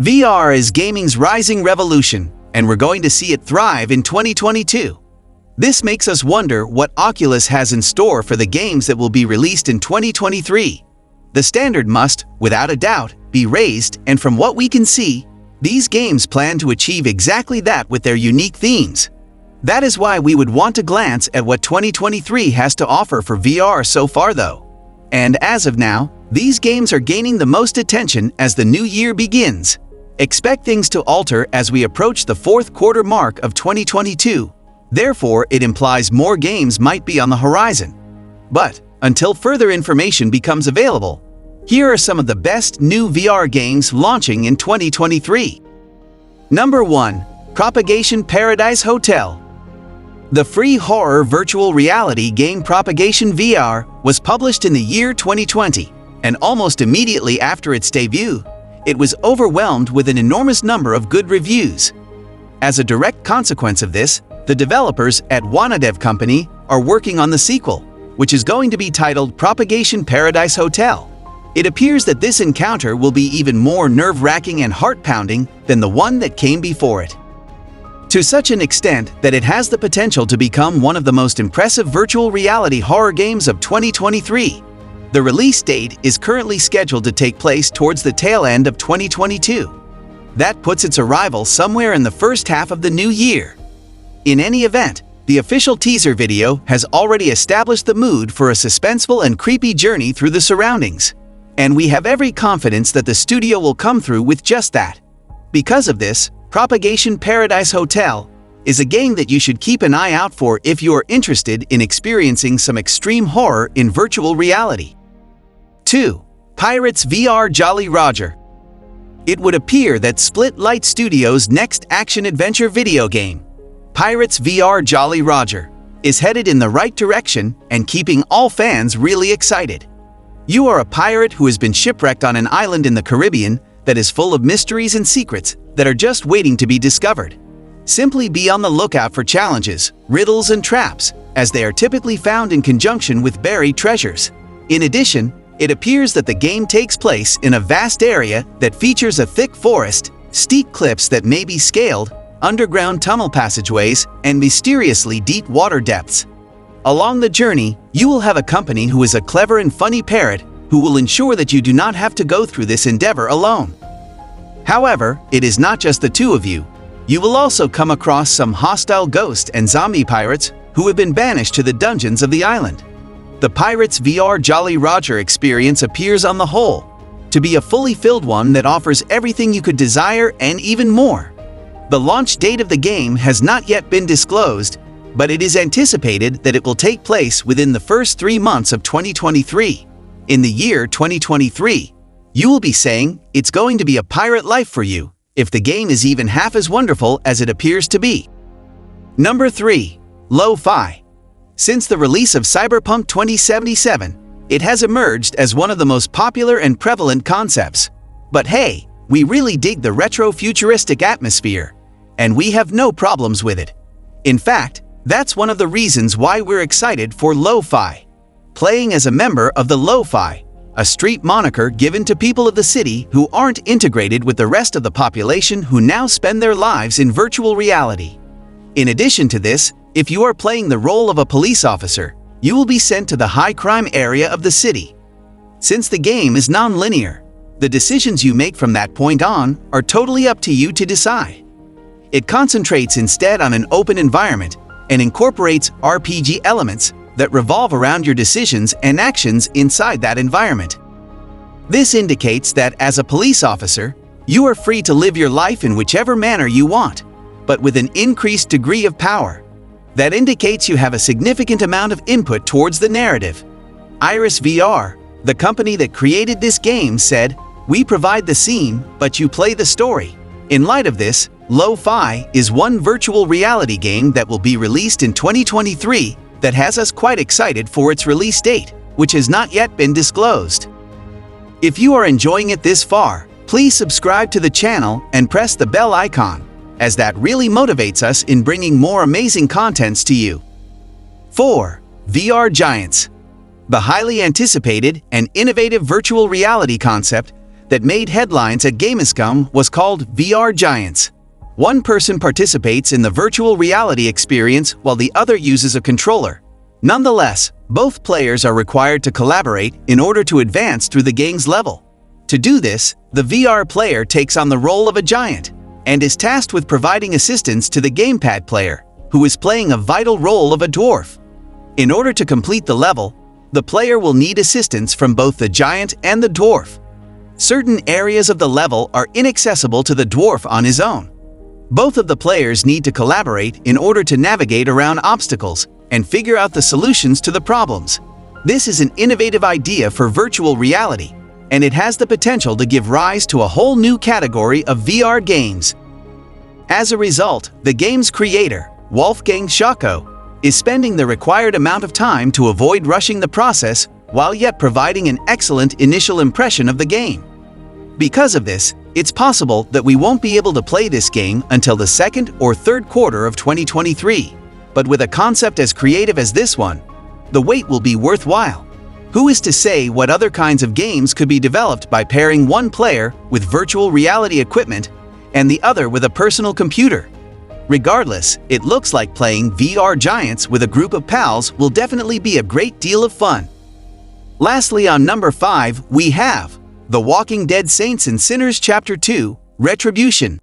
VR is gaming's rising revolution, and we're going to see it thrive in 2022. This makes us wonder what Oculus has in store for the games that will be released in 2023. The standard must, without a doubt, be raised, and from what we can see, these games plan to achieve exactly that with their unique themes. That is why we would want to glance at what 2023 has to offer for VR so far though. And as of now, these games are gaining the most attention as the new year begins. Expect things to alter as we approach the fourth quarter mark of 2022. Therefore, it implies more games might be on the horizon. But, until further information becomes available, here are some of the best new VR games launching in 2023. Number 1. Propagation Paradise Hotel. The free horror virtual reality game Propagation VR was published in the year 2020, and almost immediately after its debut, it was overwhelmed with an enormous number of good reviews. As a direct consequence of this, the developers at Wanadev Company are working on the sequel, which is going to be titled Propagation Paradise Hotel. It appears that this encounter will be even more nerve-wracking and heart-pounding than the one that came before it. To such an extent that it has the potential to become one of the most impressive virtual reality horror games of 2023. The release date is currently scheduled to take place towards the tail end of 2022. That puts its arrival somewhere in the first half of the new year. In any event, the official teaser video has already established the mood for a suspenseful and creepy journey through the surroundings. And we have every confidence that the studio will come through with just that. Because of this, Propagation Paradise Hotel is a game that you should keep an eye out for if you are interested in experiencing some extreme horror in virtual reality. 2. Pirates VR Jolly Roger. It would appear that Split Light Studios' next action-adventure video game, Pirates VR Jolly Roger, is headed in the right direction and keeping all fans really excited. You are a pirate who has been shipwrecked on an island in the Caribbean that is full of mysteries and secrets that are just waiting to be discovered. Simply be on the lookout for challenges, riddles, and traps, as they are typically found in conjunction with buried treasures. In addition, it appears that the game takes place in a vast area that features a thick forest, steep cliffs that may be scaled, underground tunnel passageways, and mysteriously deep water depths. Along the journey, you will have a company who is a clever and funny parrot who will ensure that you do not have to go through this endeavor alone. However, it is not just the two of you. You will also come across some hostile ghost and zombie pirates who have been banished to the dungeons of the island. The Pirates VR Jolly Roger experience appears on the whole to be a fully filled one that offers everything you could desire and even more. The launch date of the game has not yet been disclosed, but it is anticipated that it will take place within the first 3 months of 2023. In the year 2023, you will be saying it's going to be a pirate life for you if the game is even half as wonderful as it appears to be. Number 3. LoFi. Since the release of Cyberpunk 2077, it has emerged as one of the most popular and prevalent concepts. But hey, we really dig the retro-futuristic atmosphere, and we have no problems with it. In fact, that's one of the reasons why we're excited for LoFi. Playing as a member of the LoFi, a street moniker given to people of the city who aren't integrated with the rest of the population who now spend their lives in virtual reality. In addition to this, if you are playing the role of a police officer, you will be sent to the high crime area of the city. Since the game is non-linear, the decisions you make from that point on are totally up to you to decide. It concentrates instead on an open environment and incorporates RPG elements that revolve around your decisions and actions inside that environment. This indicates that as a police officer, you are free to live your life in whichever manner you want, but with an increased degree of power. That indicates you have a significant amount of input towards the narrative. Iris VR, the company that created this game, said, "We provide the scene, but you play the story." In light of this, LoFi is one virtual reality game that will be released in 2023 that has us quite excited for its release date, which has not yet been disclosed. If you are enjoying it this far, please subscribe to the channel and press the bell icon, as that really motivates us in bringing more amazing contents to you. 4. VR Giants. The highly anticipated and innovative virtual reality concept that made headlines at Gamescom was called VR Giants. One person participates in the virtual reality experience while the other uses a controller. Nonetheless, both players are required to collaborate in order to advance through the game's level. To do this, the VR player takes on the role of a giant and is tasked with providing assistance to the gamepad player, who is playing a vital role of a dwarf. In order to complete the level, the player will need assistance from both the giant and the dwarf. Certain areas of the level are inaccessible to the dwarf on his own. Both of the players need to collaborate in order to navigate around obstacles and figure out the solutions to the problems. This is an innovative idea for virtual reality, and it has the potential to give rise to a whole new category of VR games. As a result, the game's creator, Wolfgang Schocko, is spending the required amount of time to avoid rushing the process while yet providing an excellent initial impression of the game. Because of this, it's possible that we won't be able to play this game until the second or third quarter of 2023. But with a concept as creative as this one, the wait will be worthwhile. Who is to say what other kinds of games could be developed by pairing one player with virtual reality equipment and the other with a personal computer? Regardless, it looks like playing VR Giants with a group of pals will definitely be a great deal of fun. Lastly, on number 5, we have The Walking Dead Saints and Sinners Chapter 2, Retribution.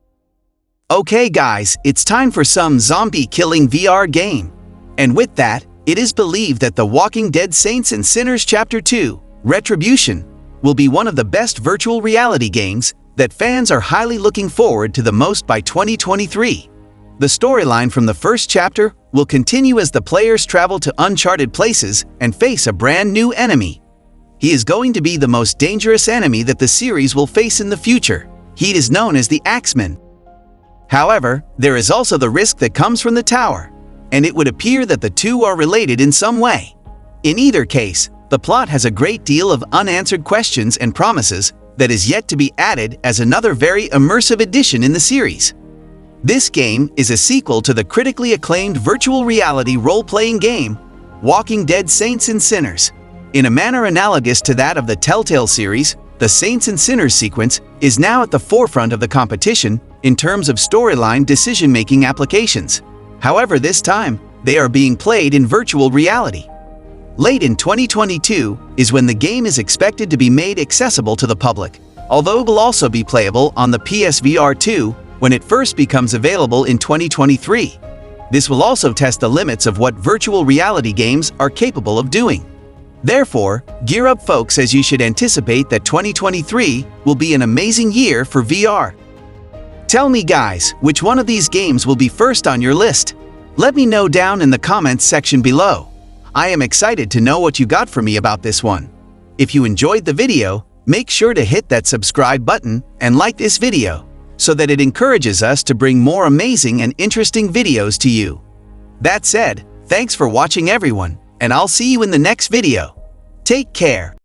Okay guys, it's time for some zombie-killing VR game. And with that, it is believed that The Walking Dead Saints and Sinners Chapter 2, Retribution, will be one of the best virtual reality games that fans are highly looking forward to the most by 2023. The storyline from the first chapter will continue as the players travel to uncharted places and face a brand new enemy. He is going to be the most dangerous enemy that the series will face in the future. He is known as the Axeman. However, there is also the risk that comes from the tower, and it would appear that the two are related in some way. In either case, the plot has a great deal of unanswered questions and promises that is yet to be added as another very immersive addition in the series. This game is a sequel to the critically acclaimed virtual reality role-playing game, Walking Dead Saints and Sinners. In a manner analogous to that of the Telltale series, the Saints and Sinners sequence is now at the forefront of the competition in terms of storyline decision-making applications. However, this time, they are being played in virtual reality. Late in 2022 is when the game is expected to be made accessible to the public, although it will also be playable on the PSVR 2 when it first becomes available in 2023. This will also test the limits of what virtual reality games are capable of doing. Therefore, gear up folks, as you should anticipate that 2023 will be an amazing year for VR. Tell me guys, which one of these games will be first on your list? Let me know down in the comments section below. I am excited to know what you got for me about this one. If you enjoyed the video, make sure to hit that subscribe button and like this video, so that it encourages us to bring more amazing and interesting videos to you. That said, thanks for watching everyone, and I'll see you in the next video. Take care.